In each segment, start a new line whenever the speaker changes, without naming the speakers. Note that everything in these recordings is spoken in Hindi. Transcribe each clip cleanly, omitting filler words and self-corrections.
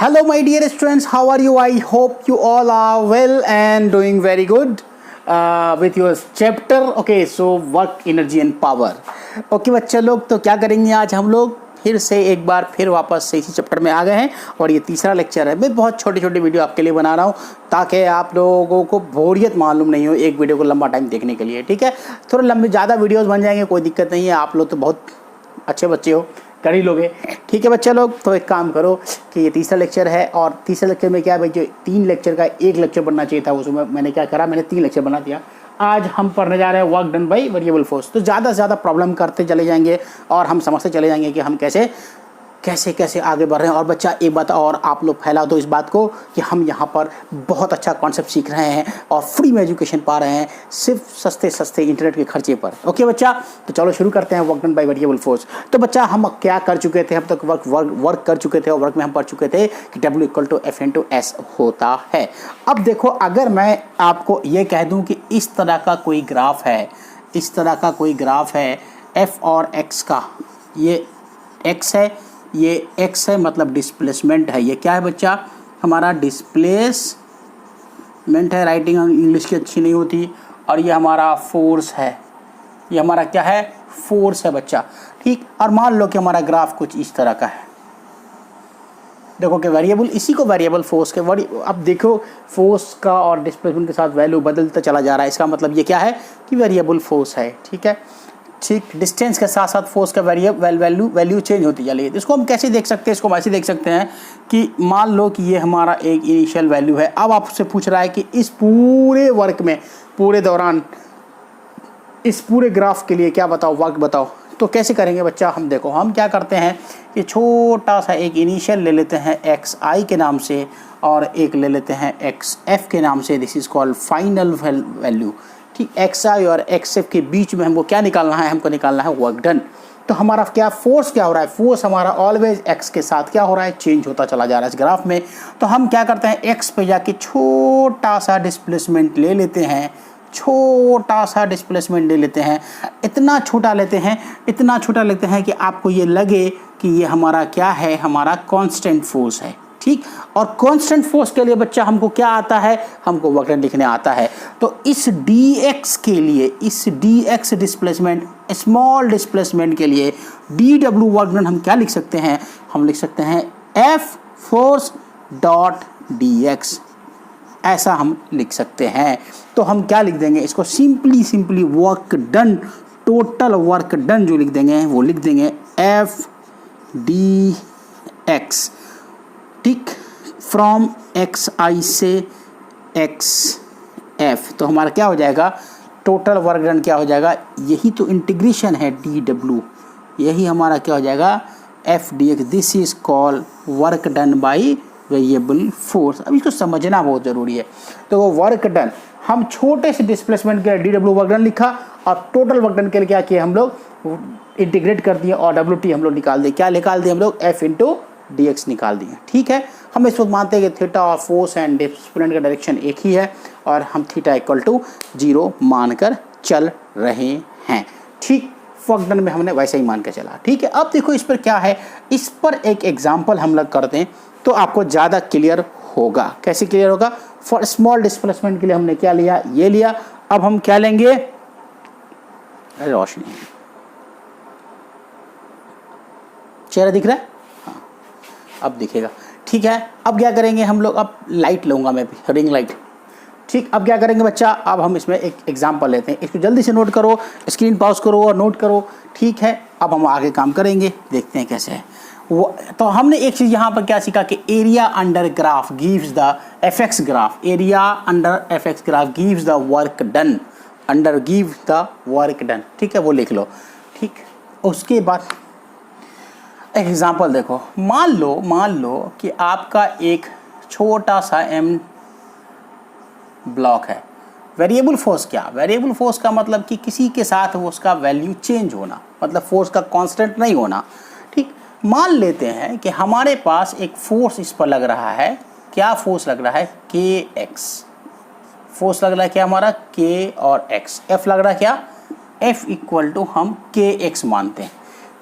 Hello, my dear students. How are you? I hope you all are well and doing very good with your chapter. Okay, so work, energy and power. Okay, बच्चे लोग तो क्या करेंगे आज हम लोग फिर से एक बार फिर वापस से इसी चैप्टर में आ गए हैं और ये तीसरा लेक्चर है। मैं बहुत छोटी छोटी वीडियो आपके लिए बना रहा हूँ ताकि आप लोगों को बोरियत मालूम नहीं हो एक वीडियो को लंबा टाइम देखने के लिए। ठीक है, थोड़े लंबे ज़्यादा वीडियोस बन जाएंगे, कोई दिक्कत नहीं है। आप लोग तो बहुत अच्छे बच्चे हो, कर ही लोगे। ठीक है बच्चे लोग, तो एक काम करो कि ये तीसरा लेक्चर है और तीसरे लेक्चर में क्या है भाई, जो 3 लेक्चर का एक लेक्चर बनना चाहिए था उसमें मैंने क्या करा, मैंने 3 लेक्चर बना दिया। आज हम पढ़ने जा रहे हैं work done by variable force. तो ज़्यादा से ज़्यादा प्रॉब्लम करते चले जाएंगे और हम समझते चले जाएंगे कि हम कैसे आगे बढ़ रहे हैं। और बच्चा एक बात और आप लोग फैला दो इस बात को कि हम यहाँ पर बहुत अच्छा कॉन्सेप्ट सीख रहे हैं और फ्री में एजुकेशन पा रहे हैं सिर्फ सस्ते इंटरनेट के खर्चे पर। ओके बच्चा, तो चलो शुरू करते हैं work done by variable force. तो बच्चा हम क्या कर चुके थे, हम तक वर्क कर चुके थे और वर्क में हम पढ़ चुके थे कि W = F × S होता है। अब देखो, अगर मैं आपको ये कह दूँ कि इस तरह का कोई ग्राफ है, F और X का, ये X है, ये X है, मतलब डिस्प्लेसमेंट है। ये क्या है बच्चा, हमारा डिस्प्लेसमेंट है। राइटिंग इंग्लिश की अच्छी नहीं होती। और ये हमारा फोर्स है, ये हमारा क्या है, फोर्स है बच्चा। ठीक, और मान लो कि हमारा ग्राफ कुछ इस तरह का है। देखो कि वेरिएबल, इसी को वेरिएबल फोर्स के अब देखो फोर्स का और डिस्प्लेसमेंट के साथ वैल्यू बदलता चला जा रहा है। इसका मतलब ये क्या है कि वेरिएबल फोर्स है। ठीक है, ठीक, डिस्टेंस के साथ साथ फोर्स का वैल्यू चेंज होती चली है। इसको हम कैसे देख सकते हैं, इसको हम ऐसे देख सकते हैं कि मान लो कि ये हमारा एक इनिशियल वैल्यू है। अब आपसे पूछ रहा है कि इस पूरे वर्क में, पूरे दौरान, इस पूरे ग्राफ के लिए क्या बताओ, वर्क बताओ। तो कैसे करेंगे बच्चा, हम देखो हम क्या करते हैं कि छोटा सा एक इनिशियल ले लेते हैं xi के नाम से और एक ले लेते हैं xf के नाम से। This is called final value. ठीक, xi और xf के बीच में हमको क्या निकालना है, हमको निकालना है वर्क डन। तो हमारा क्या फोर्स क्या हो रहा है, फोर्स हमारा ऑलवेज x के साथ क्या हो रहा है, चेंज होता चला जा रहा है इस ग्राफ में। तो हम क्या करते हैं, x पे जाके छोटा सा डिस्प्लेसमेंट ले लेते हैं, इतना छोटा लेते हैं कि आपको ये लगे कि ये हमारा क्या है, हमारा कांस्टेंट फोर्स है। ठीक, और कांस्टेंट फोर्स के लिए बच्चा हमको क्या आता है, हमको वर्क डन लिखने आता है। तो इस dx के लिए, इस dx डिस्प्लेसमेंट, स्मॉल डिस्प्लेसमेंट के लिए dw वर्क डन हम क्या लिख सकते हैं, हम लिख सकते हैं F फोर्स डॉट dx, ऐसा हम लिख सकते हैं। तो हम क्या लिख देंगे, इसको simply work done, total work done जो लिख देंगे वो लिख देंगे F dx। ठीक, फ्रॉम xi से xf। तो हमारा क्या हो जाएगा, टोटल वर्क डन क्या हो जाएगा, यही तो इंटीग्रेशन है dw, यही हमारा क्या हो जाएगा f dx। This is called work done by variable force. अब इसको समझना बहुत ज़रूरी है। तो वो वर्क डन, हम छोटे से डिस्प्लेसमेंट के लिए dw वर्क डन लिखा और टोटल वर्क डन के लिए क्या किया, हम लोग इंटीग्रेट कर दिए और wt हम लोग निकाल दिए। क्या निकाल दिए हम लोग, f × dx निकाल दिए। ठीक है, हम इस वक्त मानते हैं कि थीटा और फोर्स एंड डिस्प्लेसमेंट का डायरेक्शन एक ही है और हम थीटा = 0 मानकर चल रहे हैं। ठीक, वर्क डन में हमने वैसे ही मान कर चला। ठीक है, अब देखो इस पर क्या है, इस पर एक एग्जांपल हम लोग करते हैं तो आपको ज़्यादा क्लियर होगा। कैसे क्लियर होगा, फॉर स्मॉल डिस्प्लेसमेंट के लिए हमने क्या लिया, ये लिया। अब हम क्या लेंगे, अरे रोशनी, चेहरा दिख रहा है, हाँ अब दिखेगा। ठीक है, अब क्या करेंगे हम लोग, अब लाइट लूँगा मैं भी, रिंग लाइट। ठीक, अब क्या करेंगे बच्चा, अब हम इसमें एक एग्जांपल लेते हैं। इसको जल्दी से नोट करो, स्क्रीन पॉज करो और नोट करो। ठीक है, अब हम आगे काम करेंगे, देखते हैं कैसे है वो। तो हमने एक चीज़ यहाँ पर क्या सीखा कि area under graph gives the fx graph, area under fx graph gives the work done, under give the work done. ठीक है, वो लिख लो। ठीक, उसके बाद एग्जाम्पल देखो, मान लो कि आपका एक छोटा सा m ब्लॉक है। वेरिएबल फोर्स क्या, वेरिएबल फोर्स का मतलब कि किसी के साथ वो उसका वैल्यू चेंज होना, मतलब फोर्स का कांस्टेंट नहीं होना। ठीक, मान लेते हैं कि हमारे पास एक फोर्स इस पर लग रहा है। क्या फोर्स लग रहा है, kx फोर्स लग रहा है, क्या हमारा k और x, f लग रहा है क्या, F = हम kx मानते हैं।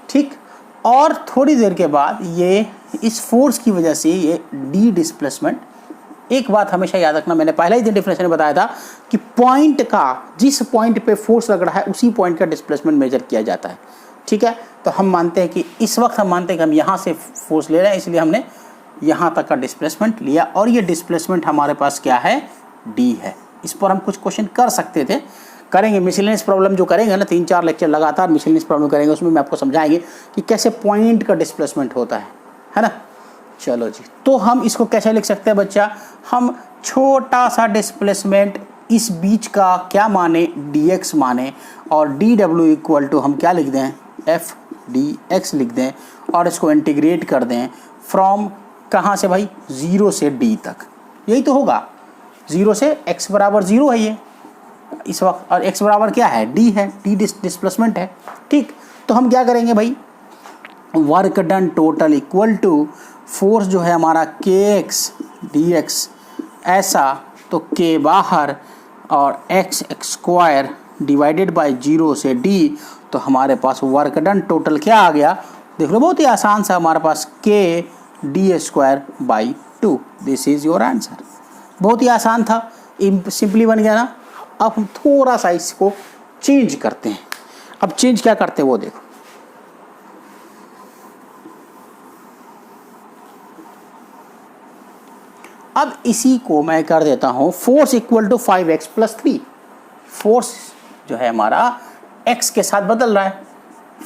ठीक, और थोड़ी देर के बाद ये इस फोर्स की वजह से ये डी डिस्प्लेसमेंट, एक बात हमेशा याद रखना, मैंने पहले ही दिन डेफिनेशन में बताया था कि पॉइंट का, जिस पॉइंट पे फोर्स लग रहा है उसी पॉइंट का डिस्प्लेसमेंट मेजर किया जाता है। ठीक है, तो हम मानते हैं कि इस वक्त हम मानते हैं कि हम यहाँ से फोर्स ले रहे हैं, इसलिए हमने यहाँ तक का डिस्प्लेसमेंट लिया और ये डिस्प्लेसमेंट हमारे पास क्या है, डी है। इस पर हम कुछ क्वेश्चन कर सकते थे, करेंगे। मिसलेनियस प्रॉब्लम जो करेंगे ना, 3-4 लेक्चर लगातार मिसलेनियस प्रॉब्लम करेंगे, उसमें मैं आपको समझाएंगे कि कैसे पॉइंट का डिस्प्लेसमेंट होता है ना। चलो जी, तो हम इसको कैसे लिख सकते हैं बच्चा, हम छोटा सा डिस्प्लेसमेंट इस बीच का क्या माने, dx माने, और dw इक्वल टू हम क्या लिख दें, एफ डी एक्स लिख दें, और इसको इंटीग्रेट कर दें फ्रॉम कहाँ से भाई, 0 से d तक। यही तो होगा, 0 से x बराबर 0 है ये इस वक्त, और x बराबर क्या है, d है, d डिस्प्लेसमेंट है। ठीक, तो हम क्या करेंगे भाई, work done total equal to force जो है हमारा kx dx, ऐसा तो k बाहर और x स्क्वायर डिवाइडेड बाय 0 से d, तो हमारे पास वर्क डन टोटल क्या आ गया, देख लो बहुत ही आसान सा, हमारे पास k d square by 2। This is your answer. बहुत ही आसान था, सिंपली बन गया ना। अब हम थोड़ा सा इसको चेंज करते हैं। अब चेंज क्या करते हैं वो देखो, अब इसी को मैं कर देता हूं force equal to 5x plus 3। Force जो है हमारा x के साथ बदल रहा है,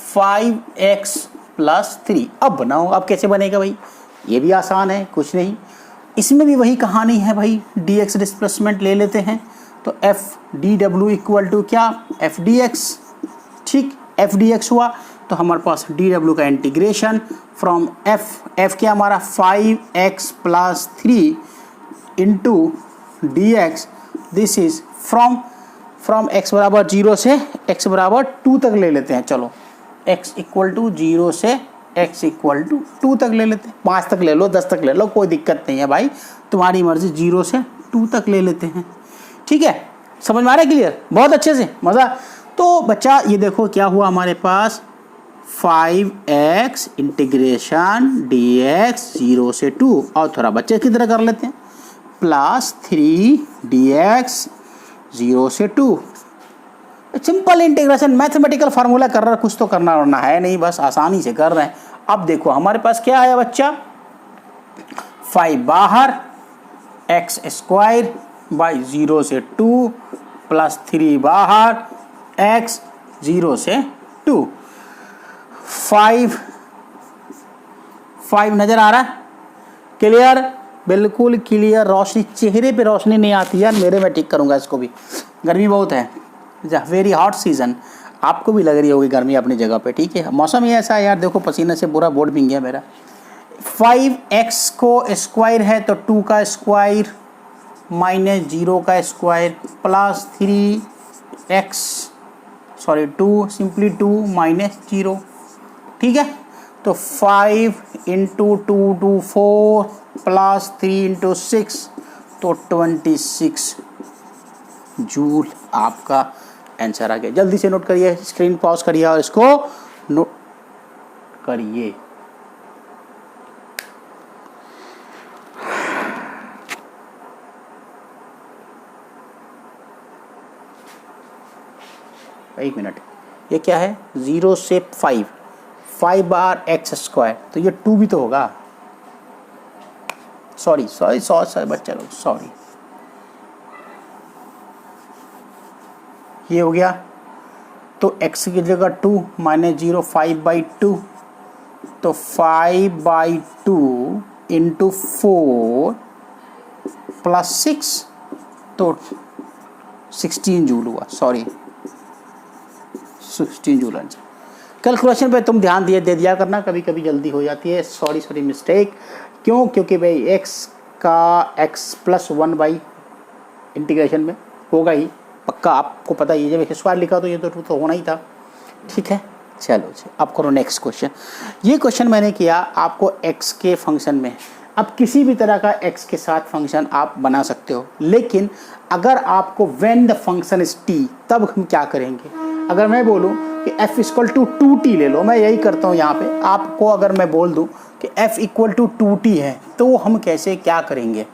5x प्लस 3। अब बनाओ, अब कैसे बनेगा भाई, ये भी आसान है, कुछ नहीं, इसमें भी वही कहानी है भाई, dx डिस्प्लेसमेंट ले लेते हैं, तो एफ डी डब्ल्यू इक्वल टू क्या, एफ डी एक्स। ठीक, एफ डी एक्स हुआ तो हमारे पास डी डब्ल्यू का इंटीग्रेशन फ्रॉम एफ क्या हमारा 5x plus 3 into d x, this is from x बराबर 0 से x बराबर 2 तक ले लेते हैं। चलो x इक्वल टू 0 से x इक्वल टू 2 तक ले लेते हैं, 5 तक ले लो, 10 तक ले लो, कोई दिक्कत नहीं है भाई, तुम्हारी मर्जी, 0 से 2 तक ले लेते हैं। ठीक है, समझ में आ रहा है, क्लियर, बहुत अच्छे से, मज़ा। तो बच्चा ये देखो क्या हुआ हमारे पास, 5x इंटीग्रेशन dx 0 से 2, और थोड़ा बच्चे की तरह कर लेते हैं, प्लस 3 dx 0 से 2। सिंपल इंटीग्रेशन, मैथमेटिकल फार्मूला कर रहा, कुछ तो करना वरना है नहीं, बस आसानी से कर रहे हैं। अब देखो हमारे पास क्या आया बच्चा, 5 बाहर, x स्क्वायर बाई 0 से 2 प्लस 3 बाहर, x 0 से 2। 5 नज़र आ रहा है, क्लियर, बिल्कुल क्लियर। रोशनी चेहरे पे रोशनी नहीं आती यार, मेरे में ठीक करूँगा इसको भी, गर्मी बहुत है, वेरी हॉट सीज़न, आपको भी लग रही होगी गर्मी अपनी जगह पे। ठीक है, मौसम ही ऐसा है यार, देखो पसीने से पूरा बोर्ड भीग गया मेरा। 5x को स्क्वायर है तो 2 का स्क्वायर माइनस 0 का square plus 3x, sorry 2, simply 2 minus 0। ठीक है, तो 5 इंटू 2 टू 4 प्लस 3 इंटू 6, तो 26 जूल आपका आंसर आ गया। जल्दी से नोट करिए, स्क्रीन पॉज करिए और इसको नोट करिए। एक मिनट, ये क्या है, 0 से 5 बार x स्क्वायर, तो ये 2 भी तो होगा, सॉरी बच्चा लोग, सॉरी, ये हो गया, तो x की जगह 2 माइनस 0, 5/2, तो 5/2 इंटू 4 प्लस 6, तो 16 जूल हुआ, सॉरी 16 जूल आंसर। कैलकुलेशन पे तुम ध्यान दे दिया करना, कभी कभी जल्दी हो जाती है, सॉरी मिस्टेक। क्यों, क्योंकि भाई x का x प्लस 1 बाई इंटीग्रेशन में होगा ही पक्का, आपको पता ही है, जब स्क्वायर लिखा तो ये तो होना ही था। ठीक है, चलो जी अब करो नेक्स्ट क्वेश्चन। ये क्वेश्चन मैंने किया आपको x के फंक्शन में, अब किसी भी तरह का x के साथ फंक्शन आप बना सकते हो, लेकिन अगर आपको when the function is t, तब हम क्या करेंगे? अगर मैं बोलूँ कि f इक्वल टू 2t ले लो, मैं यही करता हूँ यहाँ पे, आपको अगर मैं बोल दूँ कि f इक्वल टू 2t है, तो हम कैसे क्या करेंगे?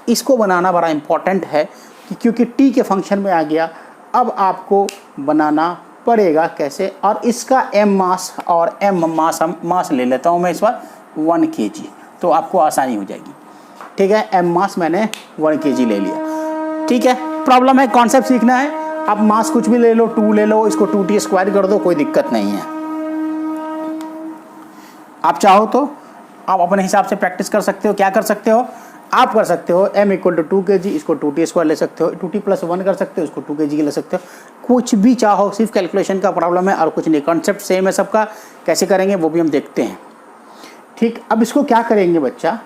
इसको बनाना बड़ा इम्पॉर्टेंट है कि क्योंकि t के फंक्शन में आ गया, अब आपको बनाना पड़ेगा कैसे? और इसका m मास और m मास ले लेता हूँ मैं इस बार 1 kg, तो आपको आसानी हो जाएगी। ठीक है, m मास मैंने 1 kg ले लिया। ठीक है, प्रॉब्लम है, कॉन्सेप्ट सीखना है। आप मास कुछ भी ले लो, 2 ले लो, इसको 2t स्क्वायर कर दो, कोई दिक्कत नहीं है। आप चाहो तो आप अपने हिसाब से प्रैक्टिस कर सकते हो। क्या कर सकते हो? आप कर सकते हो m इक्वल टू 2 kg, इसको 2t स्क्वायर ले सकते हो, 2t प्लस 1 कर सकते हो, इसको 2 kg ले सकते हो, कुछ भी चाहो, सिर्फ कैलकुलेशन का प्रॉब्लम है और कुछ नहीं। कॉन्सेप्ट सेम है सबका, कैसे करेंगे वो भी हम देखते हैं। ठीक, अब इसको क्या करेंगे बच्चा?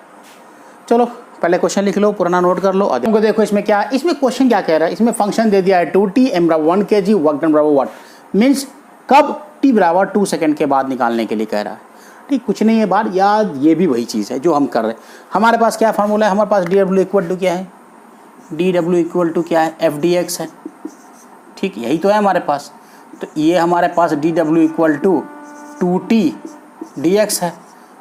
चलो पहले क्वेश्चन लिख लो, पुराना नोट कर लो। तुमको देखो इसमें क्या, इसमें क्वेश्चन क्या कह रहा है? इसमें फंक्शन दे दिया है 2t, m बराबर 1 kg, वर्क डन बराबर व्हाट, मीन्स कब? t बराबर 2 सेकंड के बाद निकालने के लिए कह रहा है। ठीक, कुछ नहीं है बात याद, ये भी वही चीज़ है जो हम कर रहे हैं। हमारे पास क्या फार्मूला है? हमारे पास dw इक्वल टू क्या है? dw इक्वल टू क्या है? f dx है। ठीक, यही तो है हमारे पास। तो ये हमारे पास dw equal to 2t dx है।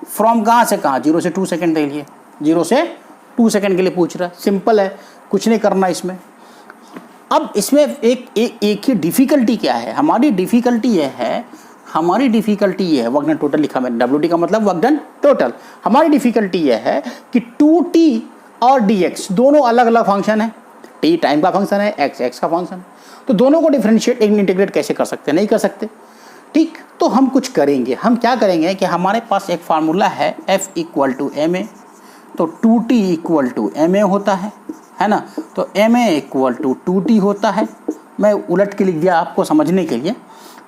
फ्रॉम कहाँ से कहाँ? 0 से 2 सेकंड के लिए, 0 से 2 सेकंड के लिए पूछ रहा है। सिंपल है, कुछ नहीं करना इसमें। अब इसमें एक ही डिफ़िकल्टी क्या है? हमारी डिफ़िकल्टी ये है, वर्क डन टोटल लिखा मैंने, WD का मतलब वर्क डन टोटल। हमारी डिफ़िकल्टी ये है कि 2t और dx दोनों अलग अलग फंक्शन है। t टाइम का फंक्शन है, x का फंक्शन है, तो दोनों को डिफ्रेंशिएट इंटीग्रेट कैसे कर सकते हैं? नहीं कर सकते। ठीक, तो हम कुछ करेंगे। हम क्या करेंगे कि हमारे पास एक फार्मूला है f equal to m a, तो 2t इक्वल टू एम ए होता है ना? तो M A equal to 2t होता है। मैं उलट के लिख दिया आपको समझने के लिए।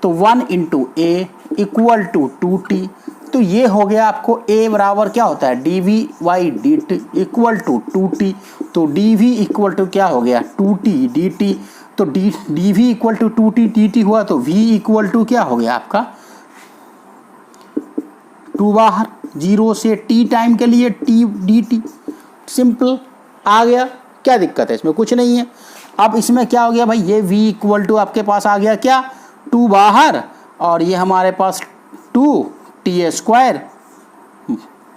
तो 1 into A equal to 2t, तो ये हो गया आपको a बराबर क्या होता है? dv by dt equal to 2t, तो dv इक्वल टू क्या हो गया? 2t dt, तो dv equal to 2t dt हुआ, तो v इक्वल टू क्या हो गया आपका? 2 बाहर, 0 से t टाइम के लिए t dt। सिंपल आ गया, क्या दिक्कत है इसमें? कुछ नहीं है। अब इसमें क्या हो गया भाई? ये v इक्वल टू आपके पास आ गया क्या? 2 बाहर, और ये हमारे पास 2t स्क्वायर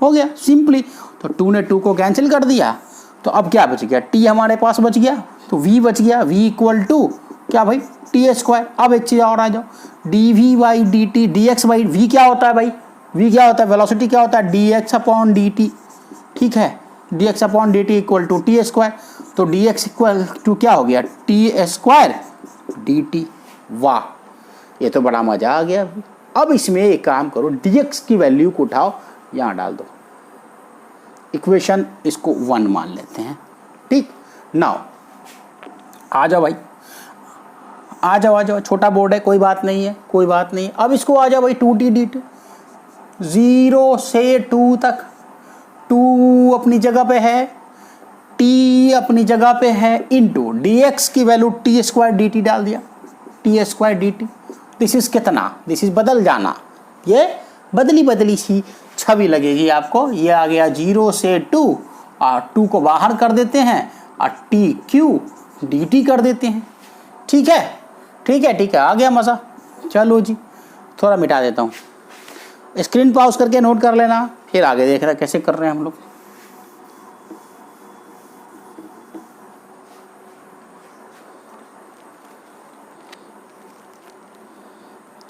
हो गया सिंपली। तो 2 ने 2 को कैंसिल कर दिया, तो अब क्या बच गया? t हमारे पास बच गया, तो v बच गया। v इक्वल टू क्या भाई? t square. अब एक चीज़ और आ जाओ, dv by dt, dx by v क्या होता है भाई? v क्या होता है? वेलोसिटी क्या होता है? dx upon dt। ठीक है, dx upon dt equal to t square, तो dx इक्वल टू क्या हो गया? t square dt। वाह, ये तो बड़ा मजा आ गया। अब इसमें एक काम करो, dx की वैल्यू को उठाओ, यहाँ डाल दो, इक्वेशन इसको 1 मान लेते हैं। ठीक, नाउ आ जाओ भाई, आ जाओ, छोटा बोर्ड है, कोई बात नहीं है, कोई बात नहीं। अब इसको आ जाओ भाई, 2t dt, 0 से 2 तक, 2 अपनी जगह पे है, t अपनी जगह पे है, इंटू dx की वैल्यू t स्क्वायर dt डाल दिया, t square dt। This is कितना? दिस इज बदल जाना, ये बदली सी छवि लगेगी आपको। ये आ गया 0 से 2, और 2 को बाहर कर देते हैं और टी क्यू dt कर देते हैं। ठीक है, आ गया मज़ा। चलो जी, थोड़ा मिटा देता हूँ, स्क्रीन पॉज करके नोट कर लेना, फिर आगे देख रहे कैसे कर रहे हैं हम लोग।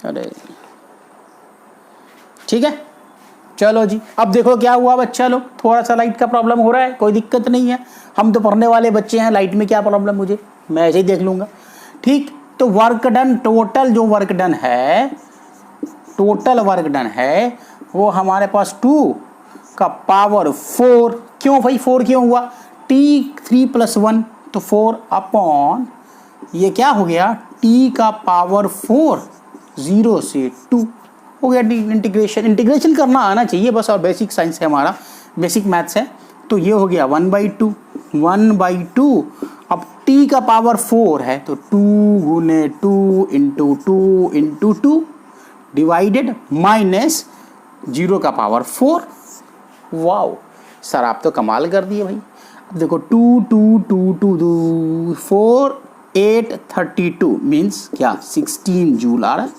अरे ठीक है, चलो जी। अब देखो क्या हुआ बच्चा लोग, थोड़ा सा लाइट का प्रॉब्लम हो रहा है, कोई दिक्कत नहीं है, हम तो पढ़ने वाले बच्चे हैं, लाइट में क्या प्रॉब्लम मुझे, मैं ऐसे ही देख लूँगा। ठीक, तो वर्क डन, टोटल जो वर्क डन है, टोटल वर्क डन है वो हमारे पास 2 का पावर 4। क्यों भाई 4 क्यों हुआ? t 3 + 1, तो 4 अपॉन ये क्या हो गया? t का पावर 4, 0 से 2 हो गया। इंटीग्रेशन करना आना चाहिए बस, और बेसिक साइंस है हमारा, बेसिक मैथ्स है। तो ये हो गया 1/2। अब t का पावर 4 है, तो 2 गुने 2 इंटू 2 इंटू 2 डिवाइडेड माइनस 0 का पावर 4। वाओ, सर आप तो कमाल कर दिए भाई। अब देखो 2 2 2 2 2 4 8 32 मीन्स क्या 16 जूल आ रहा है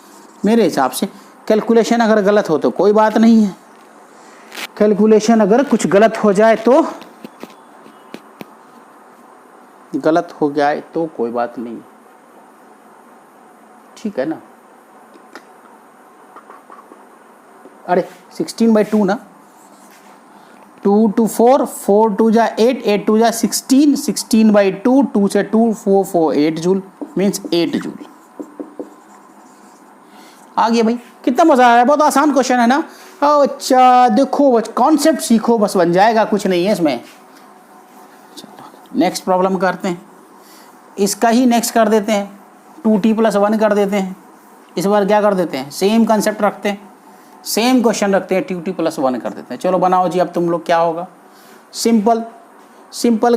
मेरे हिसाब से। कैलकुलेशन अगर गलत हो तो कोई बात नहीं है, कैलकुलेशन अगर कुछ गलत हो जाए तो कोई बात नहीं, ठीक है ना। अरे 16/2 ना, 2 2 4 4 2 जा 8 8 2 जा 16 16/2 2 से 2 4 4 8 जूल मीन्स 8 जूल आ गया भाई। कितना मजा आया, बहुत आसान क्वेश्चन है ना। अच्छा देखो बस कॉन्सेप्ट सीखो बस, बन जाएगा, कुछ नहीं है इसमें। नेक्स्ट प्रॉब्लम करते हैं, इसका ही नेक्स्ट कर देते हैं, 2t+1 कर देते हैं। इस बार क्या कर देते हैं, सेम कंसेप्ट रखते हैं, सेम क्वेश्चन रखते हैं, 2t+1 कर देते हैं। चलो बनाओ जी, अब तुम लोग क्या होगा, सिंपल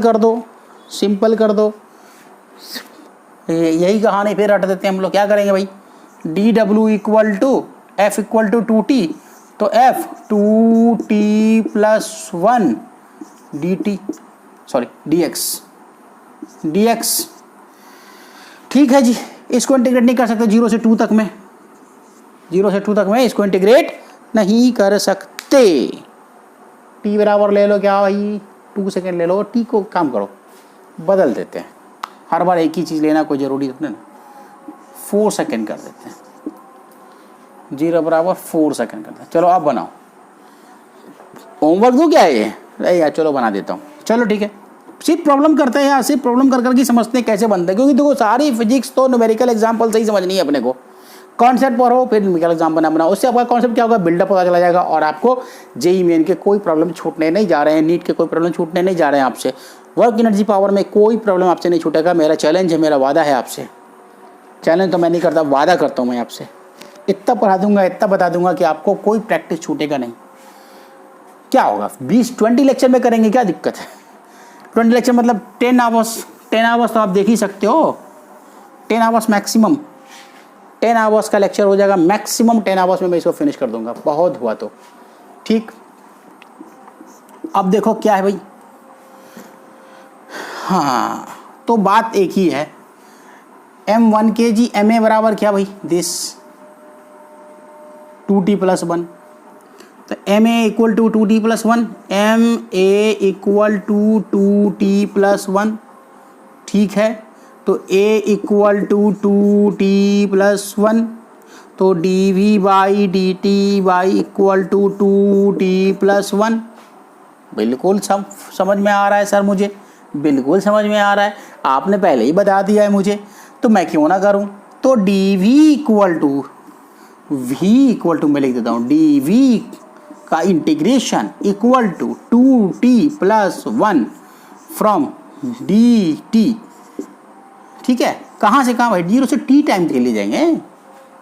कर दो, यही कहानी फिर रट देते हैं हम लोग। क्या करेंगे भाई, dw = f = 2t, तो f 2t+1 dx, ठीक है जी। इसको इंटीग्रेट नहीं कर सकते 0 से 2 तक में, इसको इंटीग्रेट नहीं कर सकते। t बराबर ले लो क्या भाई, 2 सेकेंड ले लो, t को काम करो बदल देते हैं, हर बार एक ही चीज़ लेना कोई ज़रूरी नहीं ना। 4 सेकेंड कर देते हैं, 0 बराबर 4 सेकेंड करते हैं। चलो आप बनाओ, होमवर्क दो क्या है ये, अरे यार चलो बना देता हूँ। चलो ठीक है, सिर्फ प्रॉब्लम करते हैं यार, सिर्फ प्रॉब्लम कर करके समझते हैं कैसे बनते हैं, क्योंकि देखो सारी फिजिक्स तो न्यूमेरिकल एग्जाम्पल से ही समझनी है अपने को। कॉन्सेप्ट पढ़ो फिर न्यूमेरिकल एग्जाम बनाओ, उससे आपका कॉन्सेप्ट क्या होगा, बिल्डअप पता चला जाएगा, और आपको जेईई मेन के कोई प्रॉब्लम छूटने नहीं जा रहे हैं, नीट के कोई प्रॉब्लम छूटने नहीं जा रहे हैं आपसे, वर्क एनर्जी पावर में कोई प्रॉब्लम आपसे नहीं छूटेगा। मेरा चैलेंज है, मेरा वादा है आपसे, चैलेंज तो मैं नहीं करता, वादा करता हूँ मैं आपसे, इतना पढ़ा दूंगा, इतना बता दूंगा कि आपको कोई प्रैक्टिस छूटेगा नहीं। क्या होगा 20-20 लेक्चर में करेंगे, क्या दिक्कत है, 20 लेक्चर मतलब 10 आवर्स तो आप देख ही सकते हो, 10 आवर्स मैक्सिमम, 10 आवर्स का लेक्चर हो जाएगा मैक्सिमम, 10 आवर्स में मैं इसको फिनिश कर दूंगा, बहुत हुआ तो ठीक। अब देखो क्या है भाई, हाँ तो बात एक ही है, m1 kg ma बराबर क्या भाई, दिस 2t+1, तो ma = 2t+1, ma = 2t+1, ठीक है। तो a = 2t+1, तो dv/dt = 2t+1। बिल्कुल समझ में आ रहा है सर, मुझे बिल्कुल समझ में आ रहा है, आपने पहले ही बता दिया है मुझे, तो मैं क्यों ना करूं। तो dv = मैं लिख देता हूं, dv का इंटीग्रेशन = 2t+1 फ्रॉम dt, ठीक है। कहाँ से कहाँ भाई, 0 से t टाइम के लिए जाएंगे,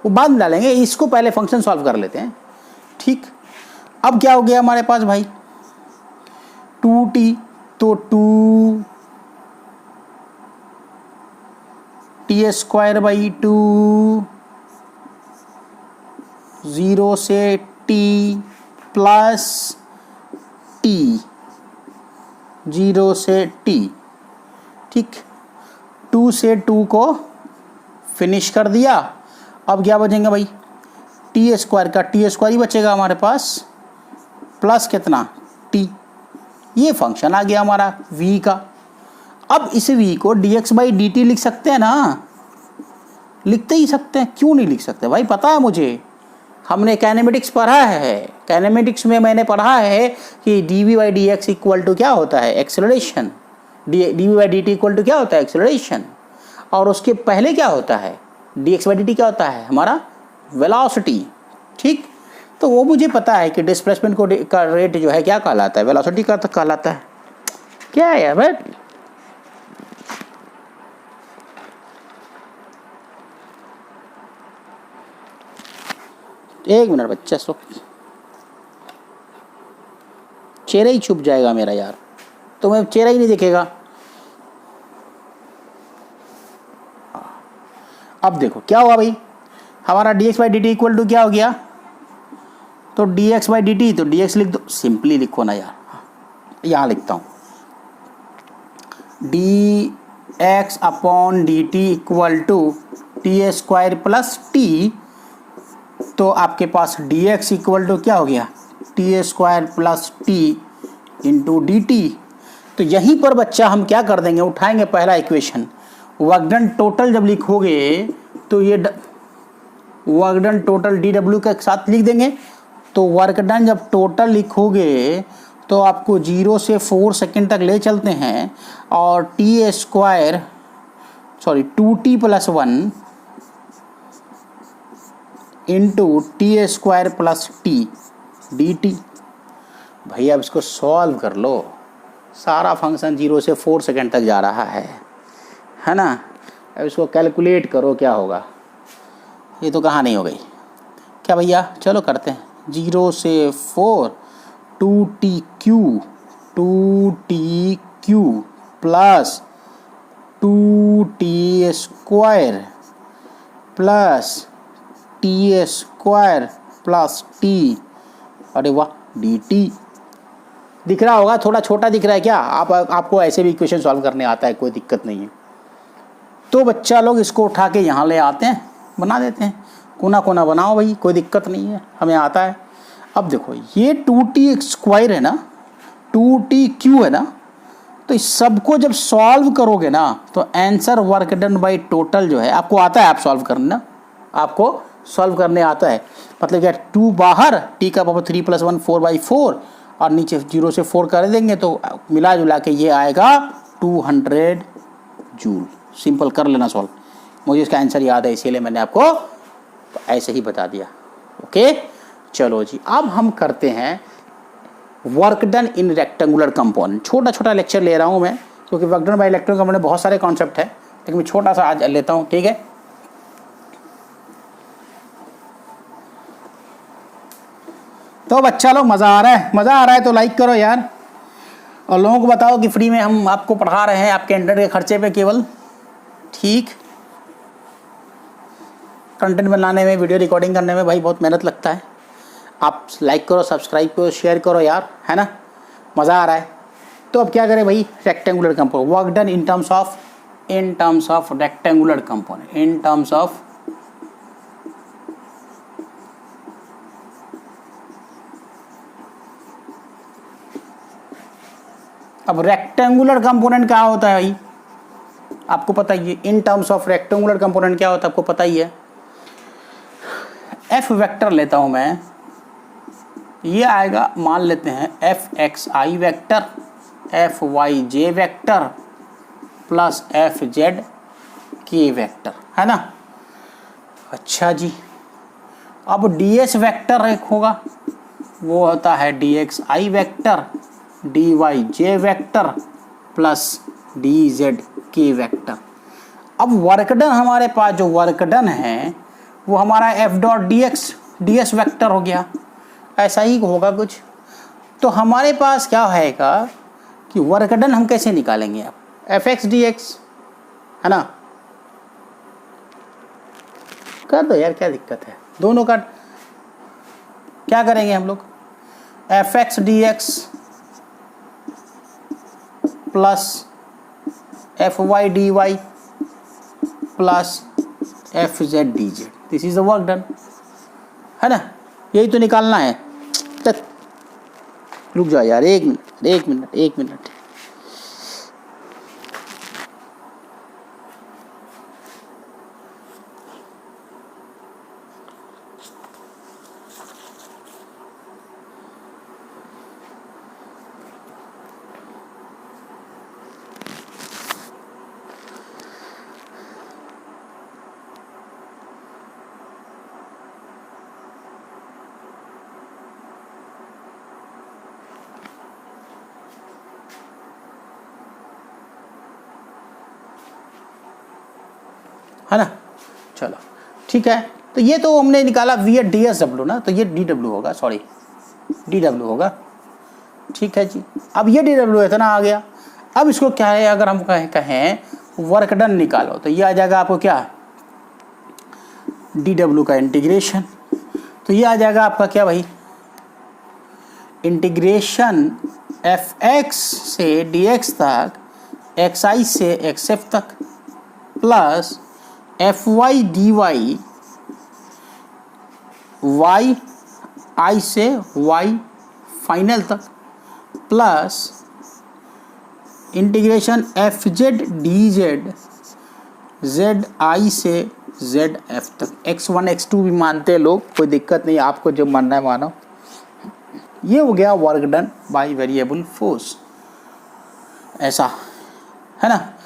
वो बाद में डालेंगे, इसको पहले फंक्शन सॉल्व कर लेते हैं, ठीक। अब क्या हो गया हमारे पास भाई, 2t, तो 2t²/2, 0 से t प्लस t, 0 से t, ठीक। 2 से 2 को फिनिश कर दिया। अब क्या बचेंगे भाई, t² का t² ही बचेगा हमारे पास, प्लस कितना t, ये फंक्शन आ गया हमारा v का। अब इस v को dx/dt लिख सकते हैं ना, लिखते ही सकते हैं, क्यों नहीं लिख सकते भाई, पता है मुझे, हमने काइनेमेटिक्स पढ़ा है, काइनेमेटिक्स में मैंने पढ़ा है कि dv/dx = क्या होता है, एक्सेलरेशन, dv/dt = क्या होता है, एक्सेलरेशन, और उसके पहले क्या होता है, dx/dt क्या होता है, हमारा वेलोसिटी, ठीक। तो वो मुझे पता है कि डिस्प्लेसमेंट का रेट जो है क्या कहलाता है, वेलोसिटी का कहलाता है, क्या है यार। एक मिनट बच्चा, सो चेहरा ही छुप जाएगा मेरा यार, तो मैं चेहरा ही नहीं दिखेगा। अब देखो क्या हुआ भाई, हमारा dx/dt = क्या हो गया, तो dx/dt, तो dx लिख दो, सिंपली लिखो ना यार, यहाँ लिखता हूँ d x upon d t equal to t square plus t, तो आपके पास डी एक्स इक्वल टू क्या हो गया, t square plus t into d t. तो यहीं पर बच्चा हम क्या कर देंगे, उठाएंगे पहला इक्वेशन, वर्क डन टोटल जब लिखोगे तो ये work done total D W के साथ लिख देंगे। तो वर्क डन जब टोटल लिखोगे तो आपको 0 से 4 सेकेंड तक ले चलते हैं, और T square 2t plus 1 into T square plus T D T. भैया अब इसको सॉल्व कर लो, सारा फंक्शन 0 से 4 सेकेंड तक जा रहा है ना। अब इसको कैलकुलेट करो क्या होगा, ये तो कहाँ नहीं हो गई क्या भैया, चलो करते हैं। 0 से 4 2tq plus 2t square plus T square plus T, अरे वाह, डी टी। दिख रहा होगा, थोड़ा छोटा दिख रहा है क्या, आपको ऐसे भी इक्वेशन सॉल्व करने आता है, कोई दिक्कत नहीं है। तो बच्चा लोग इसको उठा के यहाँ ले आते हैं, बना देते हैं, कोना कोना बनाओ भाई, कोई दिक्कत नहीं है, हमें आता है। अब देखो ये 2t स्क्वायर है ना, 2tq है ना, तो इस सबको जब सॉल्व करोगे ना तो answer work done by total जो है, आपको आता है, आप सॉल्व करना, आपको सॉल्व करने आता है। मतलब क्या, 2 बाहर, t का पावर 3 + 1 4/4, और नीचे 0 से 4 कर देंगे तो मिला जुला के ये आएगा 200 जूल। सिंपल कर लेना सॉल्व, मुझे इसका आंसर याद है इसीलिए मैंने आपको ऐसे ही बता दिया। ओके चलो जी, अब हम करते हैं work done in rectangular component. छोटा छोटा लेक्चर ले रहा हूँ मैं, क्योंकि work done by electron component बहुत सारे कॉन्सेप्ट है, लेकिन मैं छोटा सा आज लेता हूँ, ठीक है। तो बच्चा लोग मज़ा आ रहा है तो लाइक करो यार, और लोगों को बताओ कि फ्री में हम आपको पढ़ा रहे हैं, आपके इंटरनेट के खर्चे पे केवल, ठीक। कंटेंट बनाने में, वीडियो रिकॉर्डिंग करने में भाई बहुत मेहनत लगता है। आप लाइक करो, सब्सक्राइब करो, शेयर करो यार, है ना, मज़ा आ रहा है। तो अब क्या करें भाई, rectangular component, work done in terms of rectangular component, in terms of अब रेक्टेंगुलर कंपोनेंट क्या होता है भाई, आपको पता ही है। In terms of rectangular component क्या होता है आपको पता ही है। एफ वेक्टर लेता हूं मैं, ये आएगा, मान लेते हैं एफ एक्स आई वेक्टर, एफ वाई जे वेक्टर प्लस एफ जेड के वेक्टर, है ना। अच्छा जी, अब डी एस वेक्टर एक होगा, वो होता है डी एक्स आई वेक्टर, डी वाई जे वेक्टर प्लस डी जेड के वेक्टर। अब वर्क डन हमारे पास जो वर्क डन है वो हमारा F dot D S vector हो गया, ऐसा ही होगा कुछ। तो हमारे पास क्या होगा कि वर्क डन हम कैसे निकालेंगे, अब एफ एक्स डी एक्स, है ना, कर दो यार, क्या दिक्कत है, दोनों का क्या करेंगे हम लोग, f x d x plus f y d y plus f z d z, this is the work done, है ना, यही तो निकालना है। तक रुक जाओ यार, एक मिनट। है ना, चलो ठीक है। तो ये तो हमने निकाला वी एट डी एस डब्ल्यू ना, तो ये डी डब्ल्यू होगा, सॉरी डी डब्ल्यू होगा, ठीक है जी। अब ये डी डब्ल्यू इतना आ गया। अब इसको क्या है, अगर हम कहें वर्क डन निकालो तो ये आ जाएगा आपको क्या, डी डब्ल्यू का इंटीग्रेशन, तो ये आ जाएगा आपका क्या भाई, इंटीग्रेशन एफ एक्स से डी एक्स तक, एक्स आई से एक्स एफ तक, plus f y d y y i से वाई फाइनल तक, plus integration f z d z z i से जेड एफ तक। x1 x2 भी मानते हैं लोग, कोई दिक्कत नहीं, आपको जो मानना है मानो। ये हो गया work done by variable force, ऐसा है ना।